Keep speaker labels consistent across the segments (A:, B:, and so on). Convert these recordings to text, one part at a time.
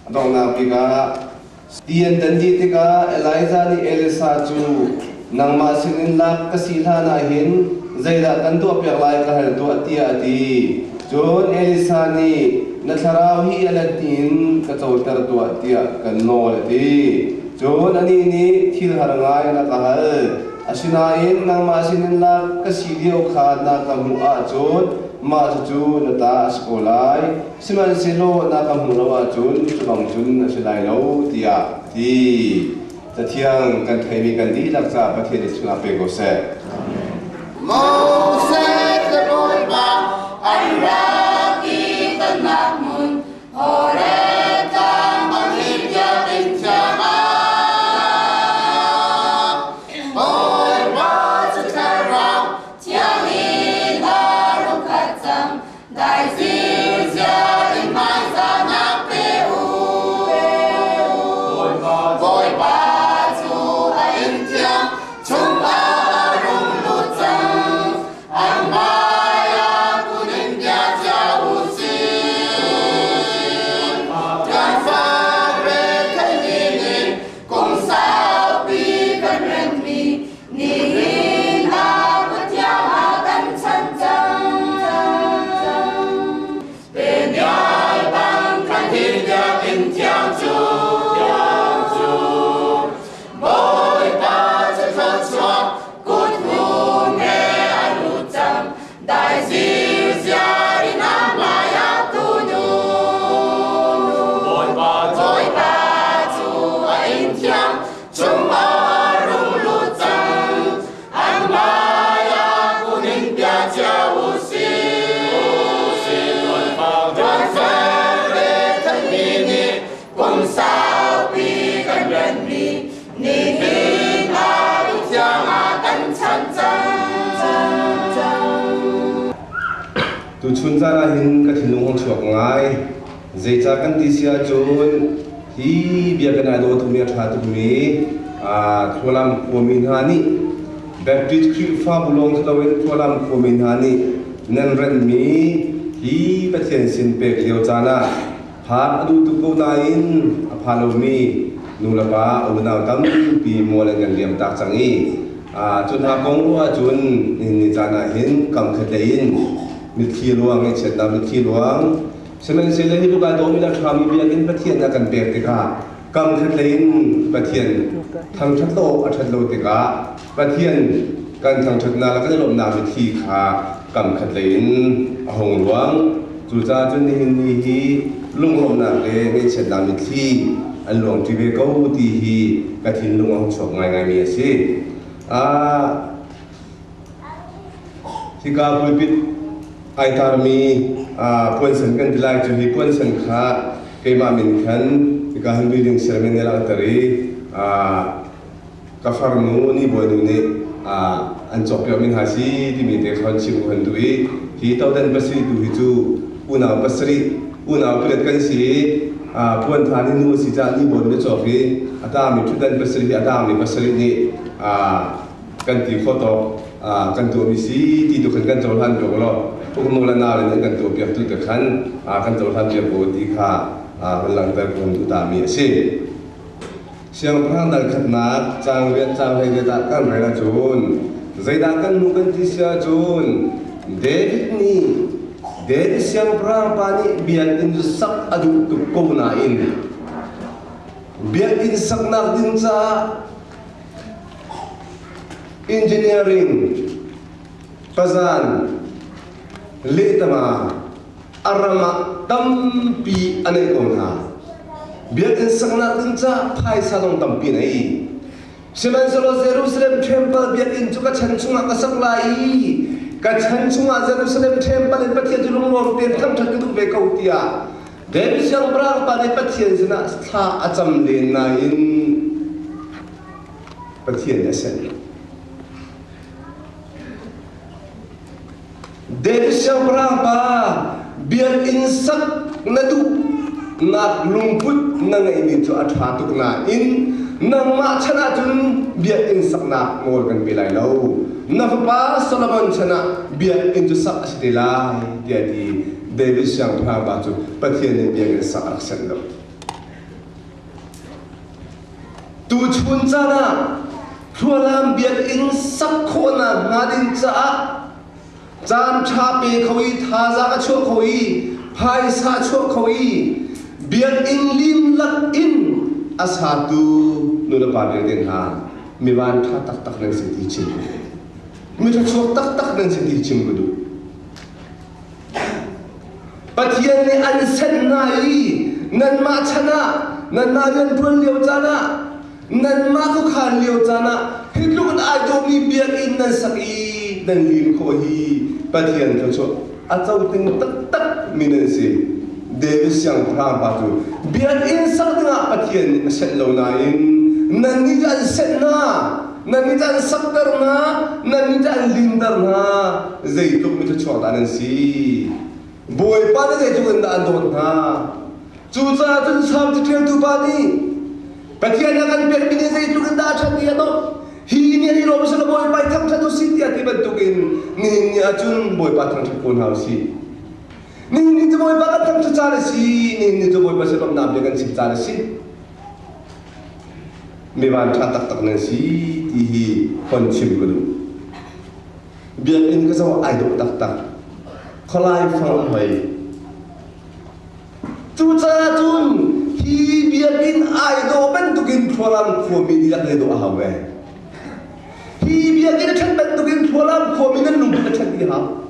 A: dong na pika tian dan di tika Eliza ni Elisa chu nang masinin lak kasilha na hin zaida kan tu apyak lai ka hal tu atia ati chon Elisa ni natharaw hi alatin ka chawtar tu atia kan no ati chon ani ni thil harangai na ka hal asinain nang masinin lak kasilio kha na kamu a chon ma chu na ta skolai siman silo na kamu lawa chun chubang chun asilai lo tia ti ta thiang kan thai mi kan di laksa pathian chuna pe go se
B: Moses the boy ba anraki tanamun ore ta mahidya tinchama boy ba chutara tiahi haru khatam dai zia in mai sana peu boy ba chu ain tiang chung
A: tu chun zara hin ka thilung hong chuak ngai zecha kan ti sia chun hi Biakinn ado tu mi tha tu mi tholam komin hani baptist creek fa bulong tawin tholam komin hani nan ran mi hi pathian sin pe leo chana pha adu tu ko nain aphalo mi nulapa unau tam pi molan gan liam tak changi chun ha kong ruwa chun ni chana hin kam khatlein mit khi luang ngai chet na mit khi luang semen se le hi lu ga do mi la thami Biakinn pathian na kan pek te ka kam khatlein pathian thang that lo a that lo te ka pathian kan thang that na la ka lom na mit khi kha kam khatlein a hong luang chu cha chun ni hin ni hi lung lom na le ngai chet na mit khi an luang ti ve ko ti hi ka thin lung ang chok ngai ngai mi ase Hika pulpit ai tar mi puan san kan dilai chu hi puan san kha ke ma min khan hika han building ceremony la tari ka farnu ni bo ni an chop yo min ha si ti mi te khan chi han dui hi tau dan basri tu hi chu una basri una pulet kan si puan thani nu si cha ni bo ni chop hi ata mi thu dan basri ata mi basri ni kan ti photo kan tu mi si ti tu kan chol han do lo puk nu la na le kan tu piak tu te khan kan chol han piak bo ti kha lang tar kon tu ta mi si siang prang dal khat na chang vet chang hai de ta kan rai la chun zaida kan nu kan ti sia chun David ni David siang prang pa ni Biakinn sak adu tu ko na in Biakinn sak na din sa engineering pazan letama arama tampi anai kona Biakinn sakna tincha phai salong tampi nai seman solo Jerusalem temple Biakinn chuka chanchunga kasaklai ka chanchunga Jerusalem temple in pathian julung lom ten tham thak tu be kautia David siang brar pa ne pathian sina tha acham len na in pathian asen David siang brar pa Biakinn sak nadu nak lungput nangai ni chu atha tuk na in nang ma chana chun Biakinn sak na ngol kan bilai lo na pa Solomon chana Biakinn chu sak asitela dia di David siang brar pa chu pathian ne Biakinn sak aksan lo tu chun chana thualam biakin sakhona ngadin cha chan chape khoi thaza ka chu khoi phai sa chu khoi biakin lim lak in asatu nula pa den ha miwan tha tak tak nang siti chim mi tha chu tak tak nang siti chim gudu pathian ni an sen nai nan ma chana nan na yan thul liu chana nan ma ko khan liu chana hitluk ai do mi biakin nan saki nan lim ko hi pathian tha chu a chau ting tak tak minan si Davis yang perang batu biar insan dengan patian set lo nain nanti jangan set na nanti jangan sakter na nanti jangan lindar na zaituk minta cuaca nanti boy pada zaituk anda andon na cuaca tu sam tu tu pani patian akan biar bini zaituk anda akan dia tu hini ni lo mesti boy pai tham satu siti ati bentukin ni acun boy patang cekun hausi ni tu boy bakat tam secara si ni tu boy pasal om nabi kan secara si mewan tak tak nasi tihi koncim gulu biar in kesau aidok tak tak kalai fang hoi tu cun hi biar in aidok bentukin kolam komi tidak ada doa hawe hi biar in chen bentukin kolam komi nan lumpuh chen dia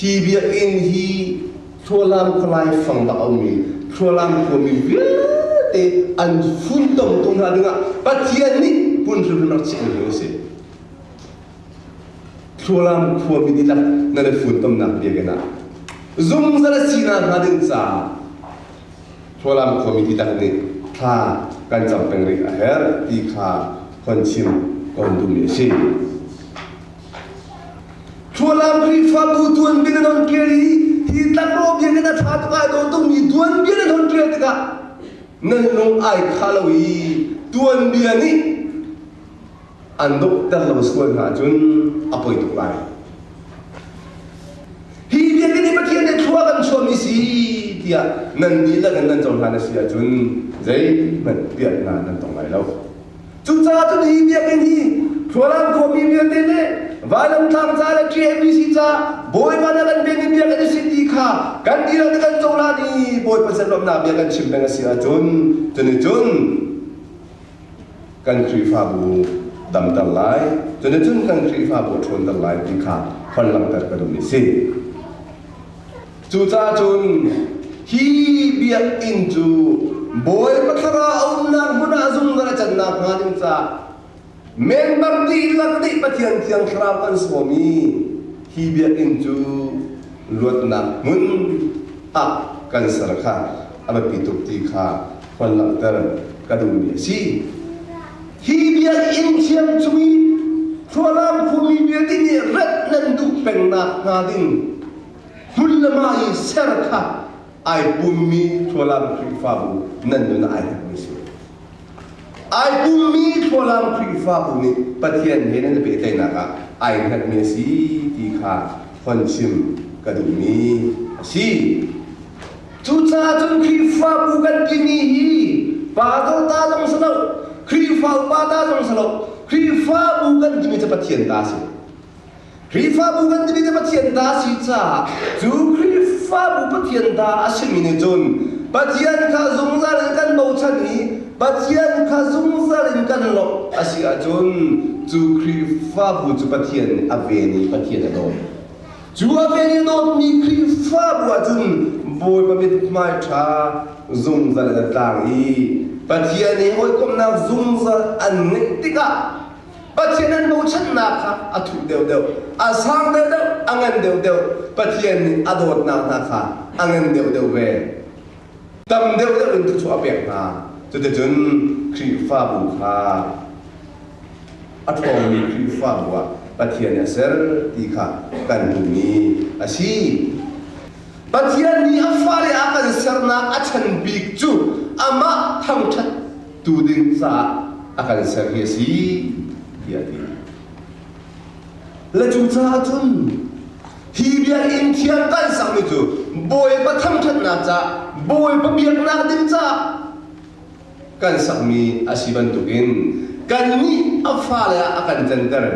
A: hi biakin hi thualam kalai fang ba aumi thualam ko mi te an fun tom tung ha denga pathian ni pun su nak cik ni se thualam ko mi dilak na le fun tom nak dia kena zum zara sina ha den sa thualam ko mi dilak ni tha kan jam peng ri aher ti kha konchim kondum se Thualam rifa butuan bina non kiri hitak rob yang kita thatu ai do tu mi tuan bina non kiri tika nan nong ai khalawi tuan bina ni andok tar lo skon ha jun apoi tu ai hi bia ni pathian ne thua kan chomi si dia nan ni la kan nan jong hana si jun zai man bia na nan tong ai lo chu cha tu hi bia ken hi thualam ko mi bia te ne Walam tham zala TMC cha boy mana kan bengi biar kan siti kha kan dira kan chola ni boy pasal lom na biar kan chimpeng sia jun kan tri fa bu dam dal lai jun kan tri fa bu thon dal lai ti kha khon lam tar ka dum ni si chu cha jun hi biar in chu boy pathara na muna zum dara channa khanin cha member di lagdi patian tiang kharapan suami hibia inju luat nak mun kan sarkha aba pituk ti kha khon ter kadum ni si hibia in chiam chui tholam khumi bia ti ni rat nan du peng na ngadin hulma i sarkha ai bumi tholam krifabu nan du na ai ni si ai bumi tholam krifa bumi pathian henen be tai na ka ai khat me si ti kha khonchim kadumi si chu cha chun krifa bu kan kini hi pa do ta jong salo krifa pa ta jong salo krifa bu kan kini cha pathian ta si krifa bu kan kini cha pathian ta si cha chu krifa bu pathian ta asimi ne jon pathian ka zong za kan bo chani pathian kha zum zarin kan lo asia jun chu krifa bu chu pathian aveni pathian do chu aveni do mi krifa bu jun boy ba mit mai tha zum zarin tang i pathian ni hoi kom na zum zal an ni tika pathian an bo chan na kha athu deu deu asang deu deu angan deu deu pathian ni adot na kha angan deu deu ve tam deu deu tu chu apek naจะจนครีฟ้าบุคาอัตโตมีครีฟ้าบัวปัจเจียนเสรตีขากันดูมีอาชีปัจเจียนนี้อัฟฟาเลอากันเสรนาอัชันบิกจูอามาทำชัดตูดินซาอากันเสรเฮสีเฮียดีและจูจ้าจุนฮีเบียอินเทียนกันสังมิจูบอยปะทำชัดนาจ้าบอยปะเบียกนาดินจ้า kan sakmi asiban tukin kan ni afala akan jenter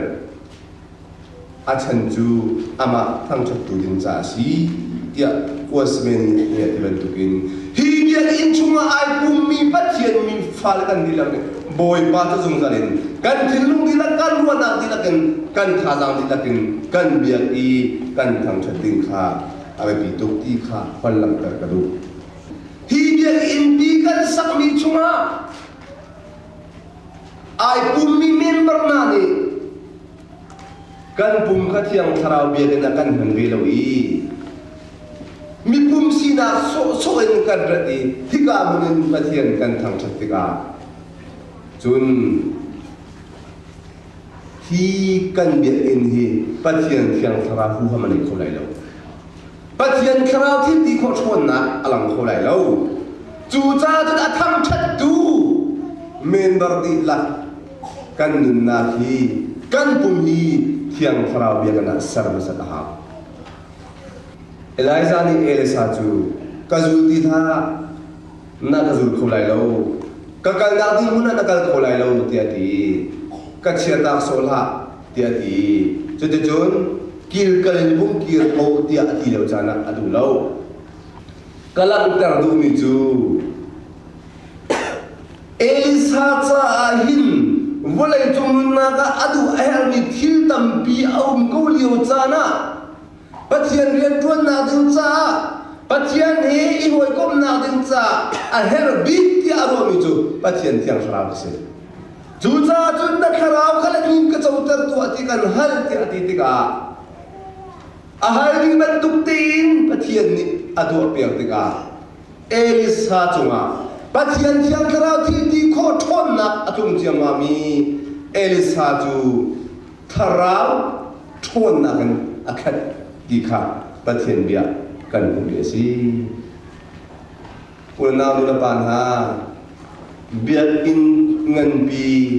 A: acan ju ama thang chat tu din cha si ya kuasmen ya dibantukin hibian in chunga ai pummi pathian mi fal kan dilak boy pa tu zungzalin kan thilung dilak kan ruana dilakin kan thazang dilakin kan biak I kan thang chat din kha abe pituk ti kha palam tar kadu hibian in bi kan sakmi chunga ai pummi member nani kan pum khathiang tharau biak na kan hanri lawi mi pum sina so en kan rati thika munin pathian kan thang chatika chun hi kan biak in hi pathian thiang thara hu hamani kholai lo pathian kharau thi ti kho thon na alang kholai lo chu cha chu a thang chat tu member di la kan nun na hi kan pum hi thiang tharau biak na sar ma sataha Eliza ni Elisa tu kazul ti tha na kazul kholai lo kakal na ti muna nakal kholai lo ti ati kachia ta solha ti ati chute chun kil kalin bum kir ko ti ati lo chana adu lo kalang tar du mi chu Elisa cha hin volai chung na ka adu aher mi thil tam pi aum ko liu chana Pathian rian tuan na ding cha pathian he I hoi kom na ding cha a her bit ti aro mi chu pathian thiang sara se chu cha chun da kharau khala ning ka chautar tu ati kan hal ti ati ti ka a hal ri man tuk tin pathian ni adu apiak ti ka Elisa chunga pathian thiang kharau thi ti kho thon na atum chiam ma mi Elisa chu tharau thon na kan akhat di kha pathian bia kan kum dia si pulna nu pan ha Biakinn ngan bi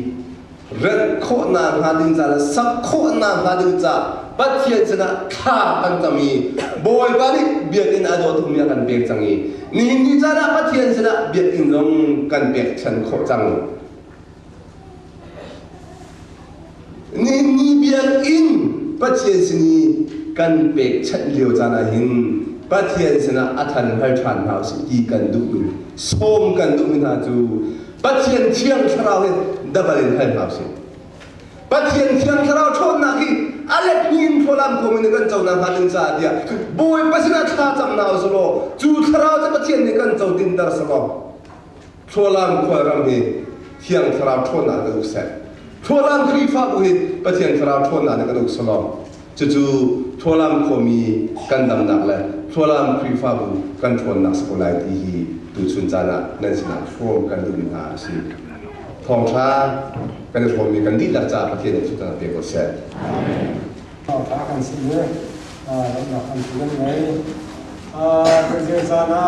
A: red kho na ha ding za sak kho na ha ding za pathian chana kha kan tami boy bali Biakinn ado thum ya kan bek changi ni jara pathian chana Biakinn long kan bek chan kho chang ni Biakinn pathian sini kan bek chat liu jana hin pathian sina athan hal than hau si ki kan du som kan du min ha chu pathian thiang tharau he dabalin hal hau si pathian thiang tharau thon na ki alet nin tholam ko min kan chau na ha din cha dia boy pasina tha cham na so lo chu tharau cha pathian ni kan chau din dar so lo tholam ko ram he thiang tharau thon na du se tholam khri fa bu he pathian tharau thon na ka du so lo chu tholam komi kan dam nak la tholam prefer bu kan thon nak skolai ti hi tu chun jana nan sina form kan du na si thong tha kan thom mi kan di la cha pathian chu ta pe ko se
C: thong tha kan si ne na kan tu ngai kan je jana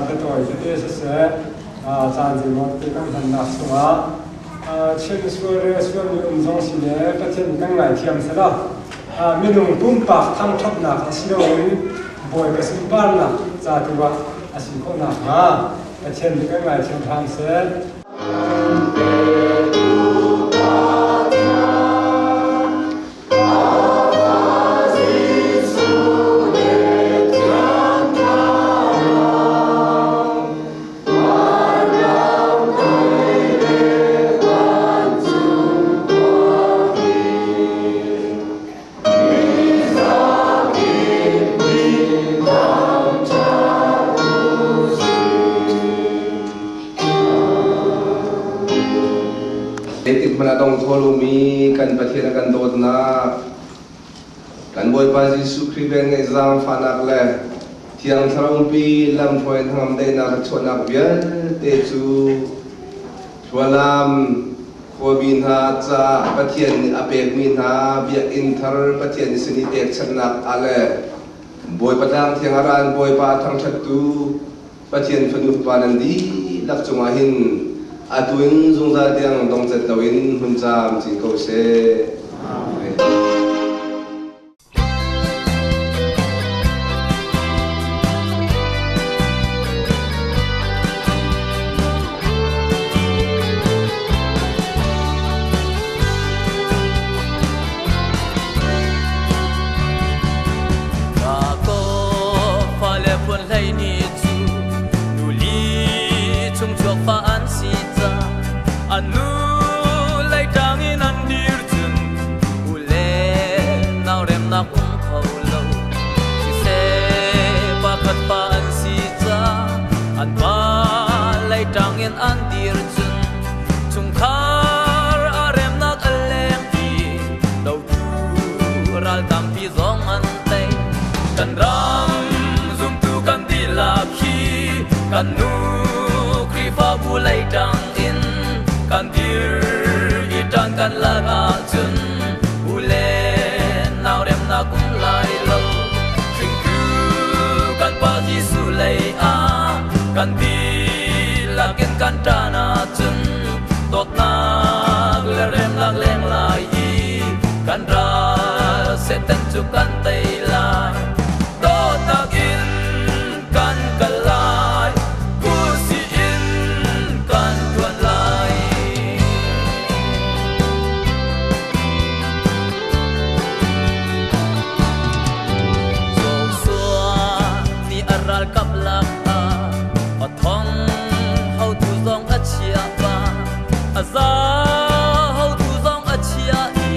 C: da toi je se se chan ji mo ti kan han na suwa chen suwa ni zong si ne pathian kan ngai thiam sa la minung tumpak thang thop na asiloi boy ka simpan na cha tuwa asin ko na ha achen ka ngai chang thang se
A: Manadong tholumi kan pathian kan dot na kan boy pa Jesu Christ exam fanak le thiang tharong pi lam phoi tham dei na chonak bial te chu thwalam ko bin ha cha pathian apek min ha Biakinn thar pathian sini tek chanak ale boy padang thiang aran boy pa thang that tu pathian phanu panan di lak chunga hin atuin zungza tiang dong chat lawin hunjam chi ko se
D: pa an si cha anu lai tang in an dir chun ule nau rem na khau lo si se pa khat pa an si cha an pa lai tang in an dir chun chung khar a rem na aleng ti do tu ral tam pi zong an te kan ram zum tu kan di la khi kan nu kri fa bu lai tang in kan dir i tang kan la ga chun ule nau rem na kum lai lo thing tu kan pa ji su lai a kan di la ken kan ta na chun tot na le rem lag leng lai i kan ra se ten chu kan tai lai tot na in kan kalai ku si in kan tuan lai so xua ni aral kap lak a thong how tu zong a chia ba a za how tu zong a chia i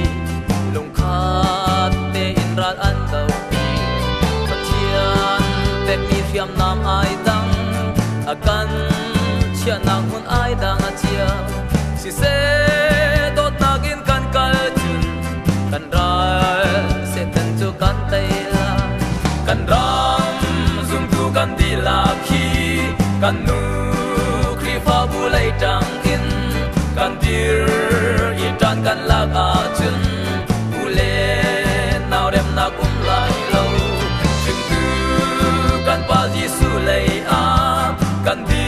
D: long khat te in ral an do pathian te mi fiam nam ai dang a kan chia nang hun ai dang a chia si se tot nagin kan kal chun kan ral se tan chu kan tai la kan ram zum tu kan di la khi kan nu kri fa bu lai tang in kan dir i tan kan la a chun ule nau rem na kum lai lo chung tu kan pa ji su lai a kan di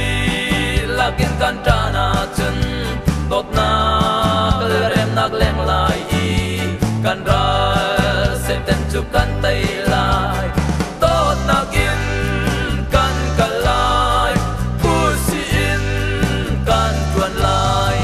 D: la kin kan ta na chun tot na le rem nak leng lai i kan ra se ten chu kan tai lai tot na in kan kalai pu si in kan tuan lai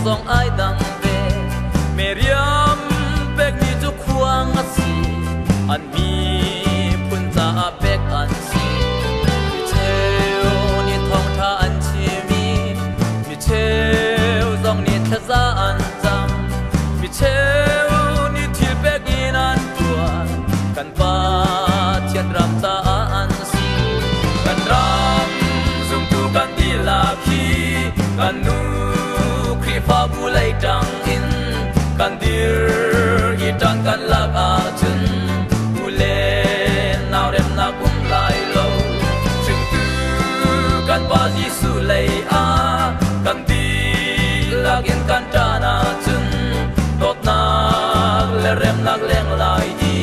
D: zong ai dang ve meriam pek ni chu khuang a si an mi phun cha a pek an si mi cheu ni thong tha an chi mi cheu zong ni tha za an jam mi cheu ni thil pek in an tua kan pa thian ram ta an si kan ram zum tu kan di la khi kan nu fa bu lai tang in kan dir i tan kan la a chun ule nau rem na kum lai lo chung tu kan pa ji su lai a kan di la gen kan ta na chun tot na le rem nak leng lai i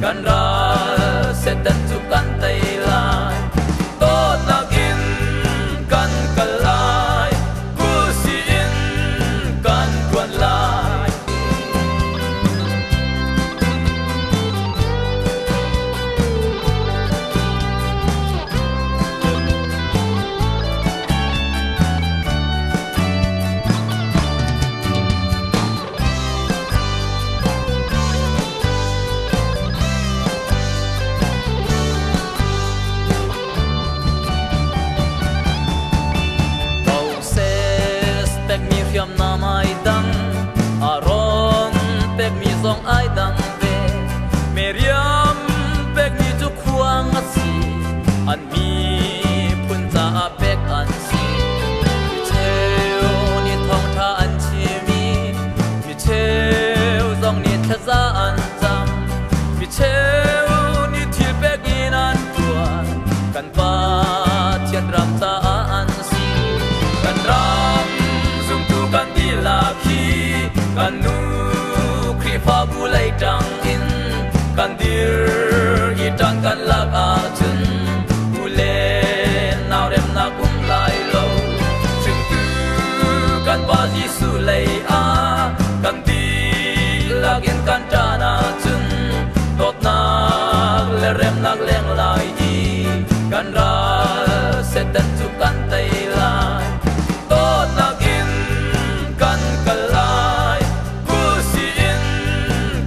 D: kan ra se tan chu kan tai lai tot na in kan kalai lai zong ai dang ve meriam pek ni chu khuang a si an mi phun cha a pek an si mi cheu ni thong tha an chi mi cheu zong ni tha za an jam mi cheu ni thil pek in an tua kan pa thian ram ta an si kan ram zum tu kan di la khi kan nu fa bu lai tang in kan dir i tan kan la a chun ule nau rem na kum leng lai di kan ra se tan chu kan tai lai to takin kan kalai ku si in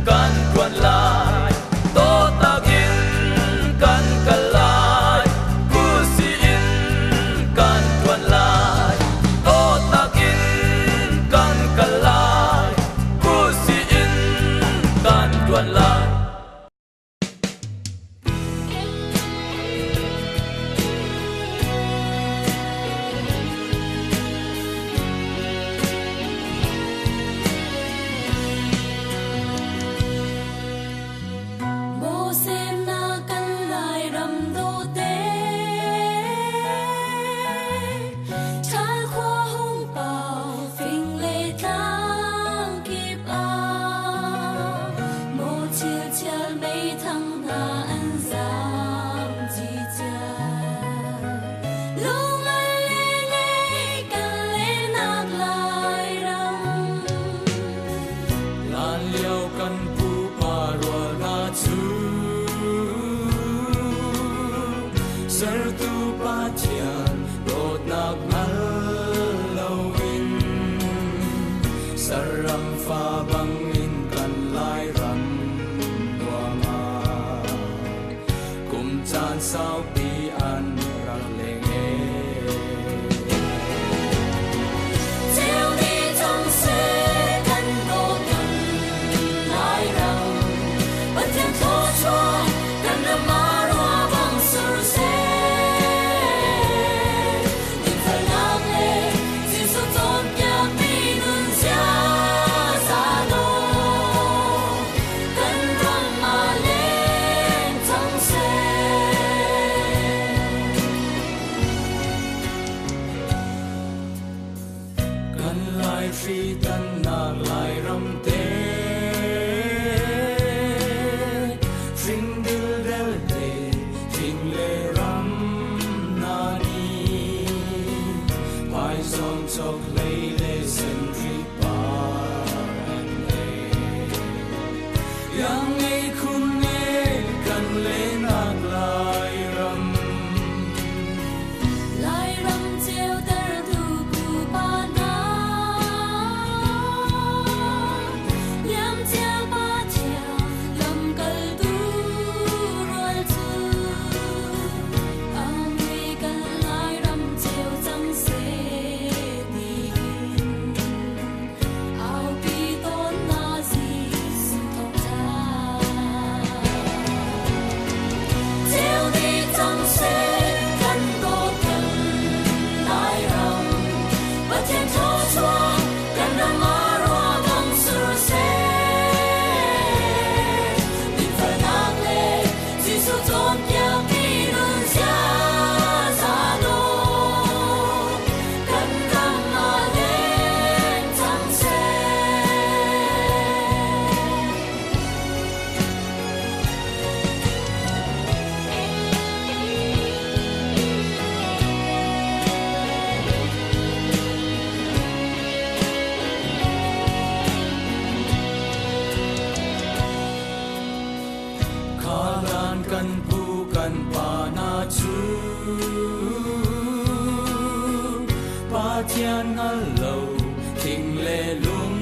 D: kan kwan lai to takin kan kalai ku si in kan kwan lai to takin kan kalai ku si in kan kwan lai sao pi an ra lệ
B: chiều đi trong xe thân cô cần lại rằng bất thiên thô cho cần nằm mà roa bằng sơ xe nhìn phải ngang lệ chỉ số tôn nhạc đi nương xa xa đô cần rong mà lên trong xe
D: phi tân nạc lại râm tê phình đưa đel tê phình lê râm na ni bài song chok lấy lê sen tri pa lê yang ngây khun nghe cần lê nạc lại râm
B: chiều tơ thu cụ ba na
D: thiên ngân lầu thình lệ lung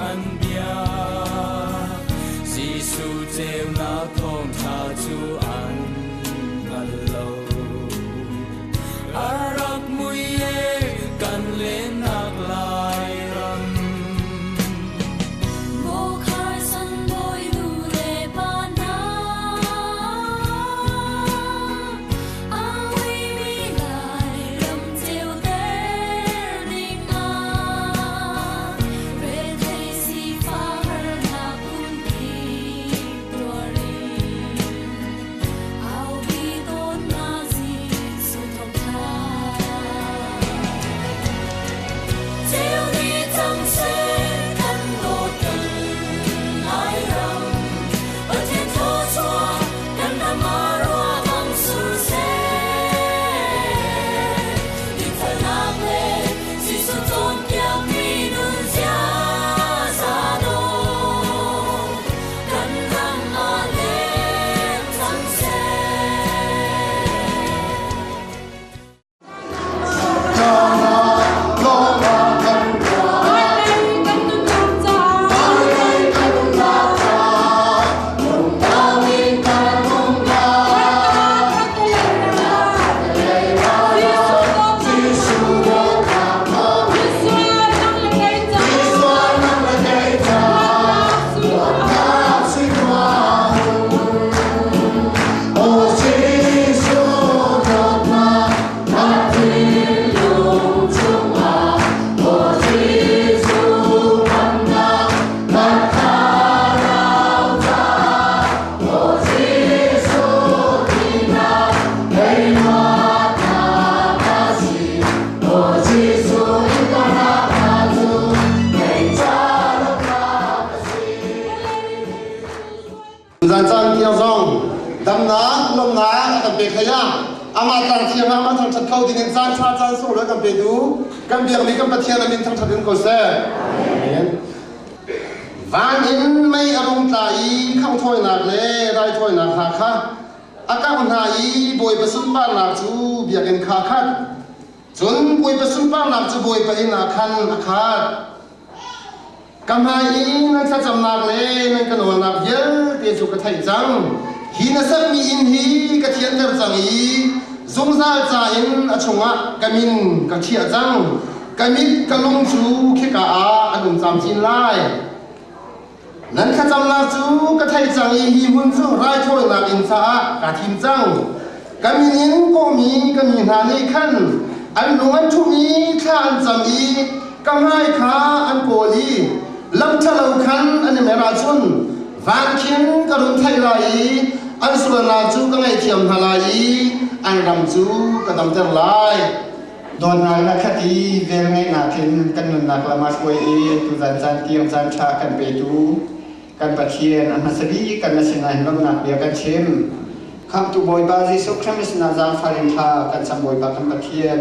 D: ăn bia Giêsu treo na thong tha chu an ngân lầu arak muye kan le nak lai ram
B: mo khai san boy nu le ba na a wi mi lai ram chiều te ding
E: มนะกันเปขยะอามาตังเทียงอามาทางชัดเข้าดินจานชาจานสู้เลยกันเปดูกันเบียงนี้กันปะเทียนมินทางชัดดินก็เซ่วานอินไม่อารมณ์ใจข้างถ้วยหนักเลยได้ถ้วยหนักหาค่ะอากาศมันหายบวยประสุนบ้านหนักจูเบียกันขาคัดจนบวยประสุนบ้านหนักจูบวยไปหนักคันอาคาดกำหายนั่นถ้าจำหนักเลยนั่นกันหัวหนักเยอะเตี้ยสุกกระไทยจังฮีนัสมีอินฮีกระเทียนเดิมจังอีสงสารใจอินอชงะกามินกระเทียจังกามิดกะลงจูเขกาอดุมจำจินไลนั่นข้าจำนักจูกระไทยจังอีฮีมุนจูไรถ้วยนักอินซากระทิมจังกามินินก็มีกามินาในขันอันหลวงทุมีข้าอันจำอีกำให้ข้าอันโปลีลำทะเลขันอันเมราชุนวานคินกระดุมไทยไหลอันสุวรรณจูก็ไงเทียมทลายอันรำจูกระดำเตลายโดนนายนักขัดีเวลไงนาคินกันนุนนักละมาสวยตุจันจันเตียมจันชากันเปตูกันปะเทียนอันฮัสดีกันนัชนัยนกนักเบียกันเชมคำตุบอยบาซิสุขมิสนาจาฟารินทากันสัมบอยบากันปะเทียน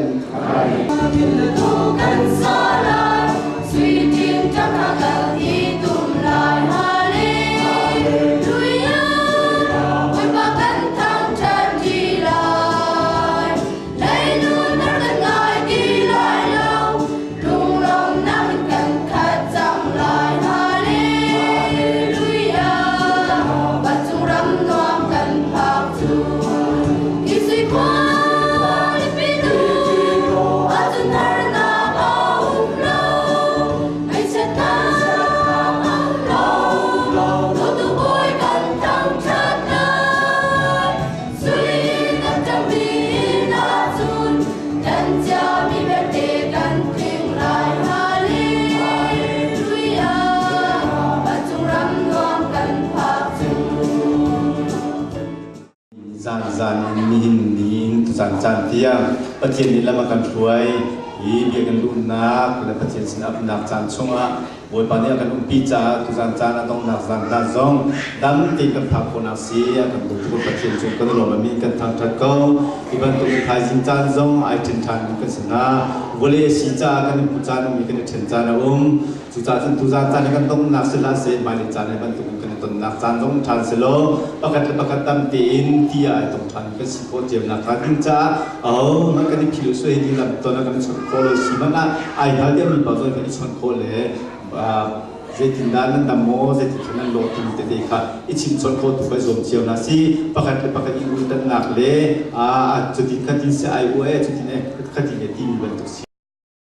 E: จานมีหินนี้จานเทียมประเทศนี้ละมากันช่วยอีเบียกันลุนักและประเทศสินับนักจานชงอ่ะบอยปานนี้กันปีจ่าจานต้องนักจานด้านซองดังตีกันพักคนอาเซียกันทุกประเทศชงกันรวมมีกันทางทัดเก้าอีบันตุไทยจินจานซองไอเทนทันกันสนะวลีสีจ่ากันผู้จานมีกันเทนจานจุจานกันต้องนักศิลาเสมาในจานในบันตุกันต้องนักจานต้องทันเสโลประกาศตามตีนที่ไอต้องทันกันสิโคเจียมนักการจ่ามันกันที่ผิวสวยดีลำตัวนักการชนโคลสิมันไอหาเดียมีบางส่วนกันชนโคเลยเจตินดานันดามโมเจตินนันโลตินเตเดค่ะอิชินชนโคตุไปสมเชียวนะสิประกาศอินอุตันนักเลยจุดที่ขัดที่เสียไอโอเอจุดที่เนี่ยขัดที่เนี่ยที่มีบรรทุก